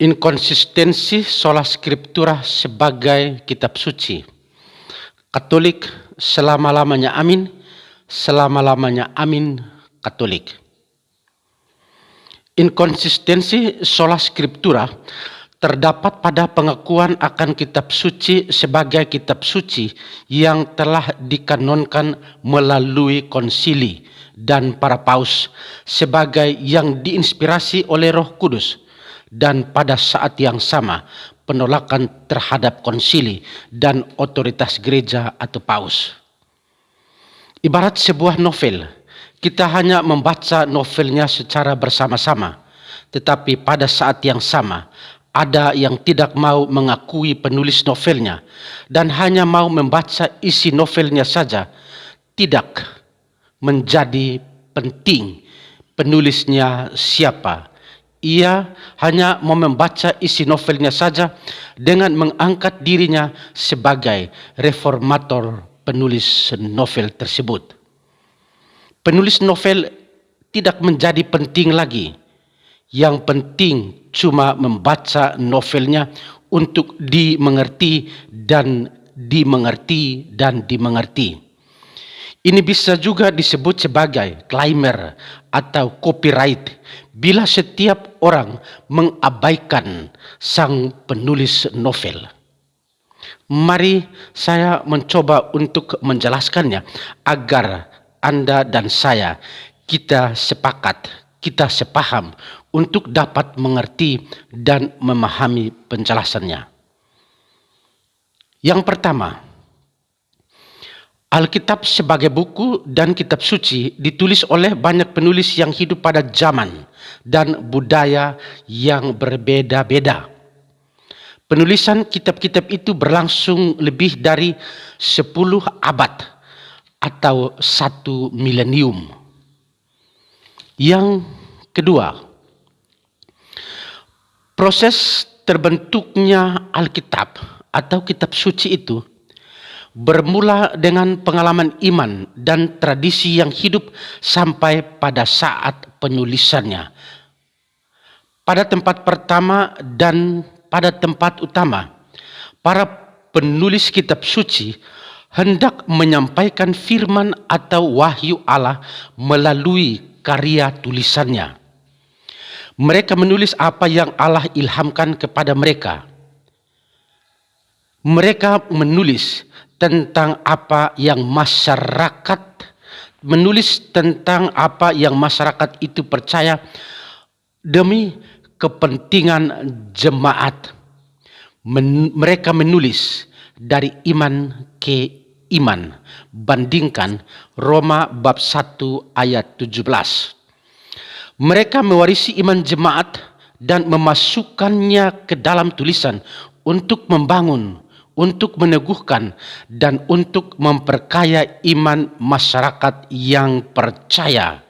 Inkonsistensi sola scriptura sebagai kitab suci. Katolik selama-lamanya amin, selama-lamanya amin Katolik. Inkonsistensi sola scriptura terdapat pada pengakuan akan kitab suci sebagai kitab suci yang telah dikanonkan melalui konsili dan para paus sebagai yang diinspirasi oleh Roh Kudus, dan pada saat yang sama penolakan terhadap konsili dan otoritas gereja atau paus. Ibarat sebuah novel, kita hanya membaca novelnya secara bersama-sama, tetapi pada saat yang sama ada yang tidak mau mengakui penulis novelnya dan hanya mau membaca isi novelnya saja. Tidak menjadi penting penulisnya siapa. Ia hanya mau membaca isi novelnya saja dengan mengangkat dirinya sebagai reformator penulis novel tersebut. Penulis novel tidak menjadi penting lagi. Yang penting cuma membaca novelnya untuk dimengerti dan dimengerti dan dimengerti. Ini bisa juga disebut sebagai claimer atau copyright bila setiap orang mengabaikan sang penulis novel. Mari saya mencoba untuk menjelaskannya agar Anda dan saya kita sepakat, kita sepaham untuk dapat mengerti dan memahami penjelasannya. Yang pertama, Alkitab sebagai buku dan kitab suci ditulis oleh banyak penulis yang hidup pada zaman dan budaya yang berbeda-beda. Penulisan kitab-kitab itu berlangsung lebih dari 10 abad atau 1 milenium. Yang kedua, proses terbentuknya Alkitab atau kitab suci itu bermula dengan pengalaman iman dan tradisi yang hidup sampai pada saat penulisannya. Pada tempat pertama dan pada tempat utama, para penulis kitab suci hendak menyampaikan firman atau wahyu Allah melalui karya tulisannya. Mereka menulis apa yang Allah ilhamkan kepada mereka. Mereka menulis tentang apa yang masyarakat itu percaya demi kepentingan jemaat. Mereka menulis dari iman ke iman. Bandingkan Roma bab 1 ayat 17. Mereka mewarisi iman jemaat dan memasukkannya ke dalam tulisan untuk membangun, untuk meneguhkan, dan untuk memperkaya iman masyarakat yang percaya.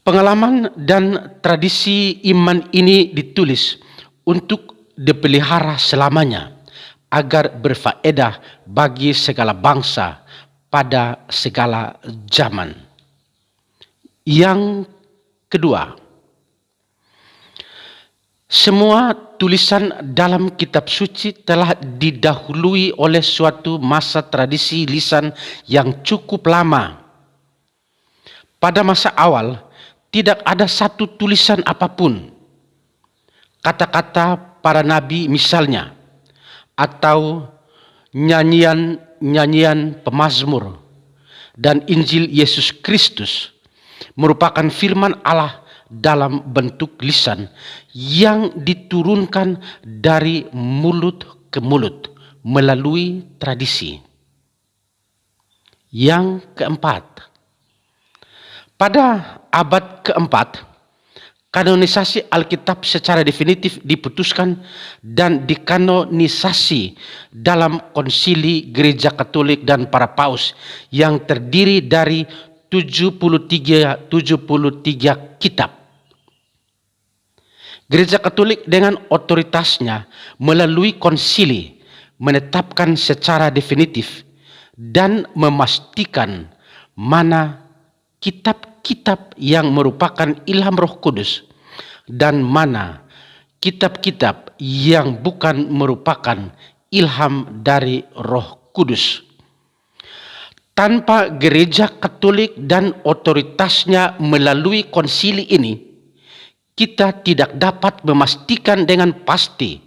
Pengalaman dan tradisi iman ini ditulis untuk dipelihara selamanya agar berfaedah bagi segala bangsa pada segala zaman. Yang kedua, semua tulisan dalam kitab suci telah didahului oleh suatu masa tradisi lisan yang cukup lama. Pada masa awal, tidak ada satu tulisan apapun. Kata-kata para nabi misalnya, atau nyanyian-nyanyian pemazmur, dan Injil Yesus Kristus merupakan firman Allah dalam bentuk lisan yang diturunkan dari mulut ke mulut melalui tradisi. Yang keempat, pada abad keempat, kanonisasi Alkitab secara definitif diputuskan dan dikanonisasi dalam konsili Gereja Katolik dan para paus yang terdiri dari 73 kitab. Gereja Katolik dengan otoritasnya melalui konsili menetapkan secara definitif dan memastikan mana kitab-kitab yang merupakan ilham Roh Kudus dan mana kitab-kitab yang bukan merupakan ilham dari Roh Kudus. Tanpa gereja Katolik dan otoritasnya melalui konsili ini, kita tidak dapat memastikan dengan pasti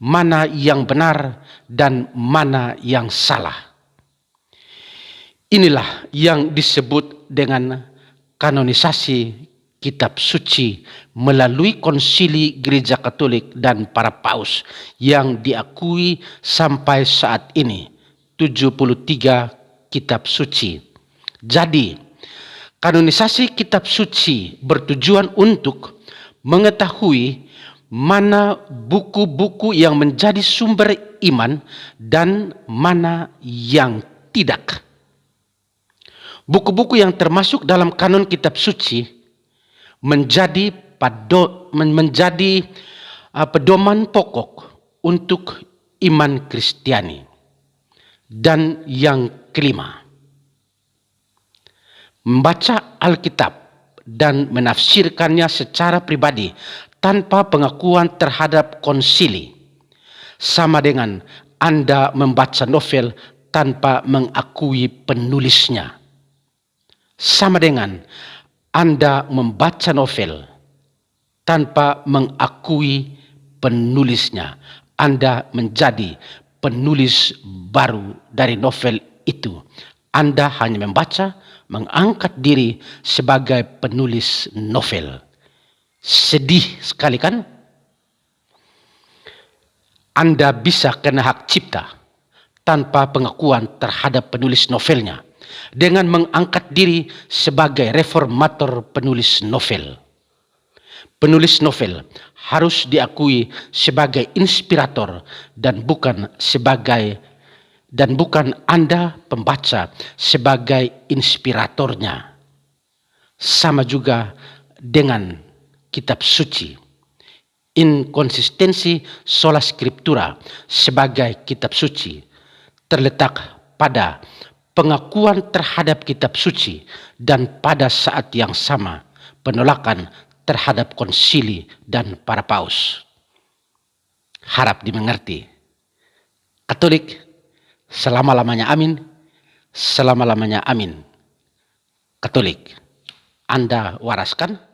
mana yang benar dan mana yang salah. Inilah yang disebut dengan kanonisasi kitab suci melalui konsili gereja Katolik dan para paus yang diakui sampai saat ini, 73 kitab suci. Jadi, kanonisasi kitab suci bertujuan untuk mengetahui mana buku-buku yang menjadi sumber iman dan mana yang tidak. Buku-buku yang termasuk dalam kanon kitab suci menjadi pedoman pokok untuk iman Kristiani. Dan yang kelima, membaca Alkitab dan menafsirkannya secara pribadi tanpa pengakuan terhadap konsili, sama dengan Anda membaca novel tanpa mengakui penulisnya. Sama dengan Anda membaca novel tanpa mengakui penulisnya. Anda menjadi penulis baru dari novel itu. Anda hanya membaca, mengangkat diri sebagai penulis novel. Sedih sekali kan? Anda bisa kena hak cipta tanpa pengakuan terhadap penulis novelnya dengan mengangkat diri sebagai reformator penulis novel. Penulis novel harus diakui sebagai inspirator dan bukan Anda pembaca sebagai inspiratornya. Sama juga dengan kitab suci. Inkonsistensi sola scriptura sebagai kitab suci terletak pada pengakuan terhadap kitab suci dan pada saat yang sama penolakan terhadap konsili dan para paus. Harap dimengerti. Katolik, selama-lamanya amin, selama-lamanya amin. Katolik, Anda waraskan?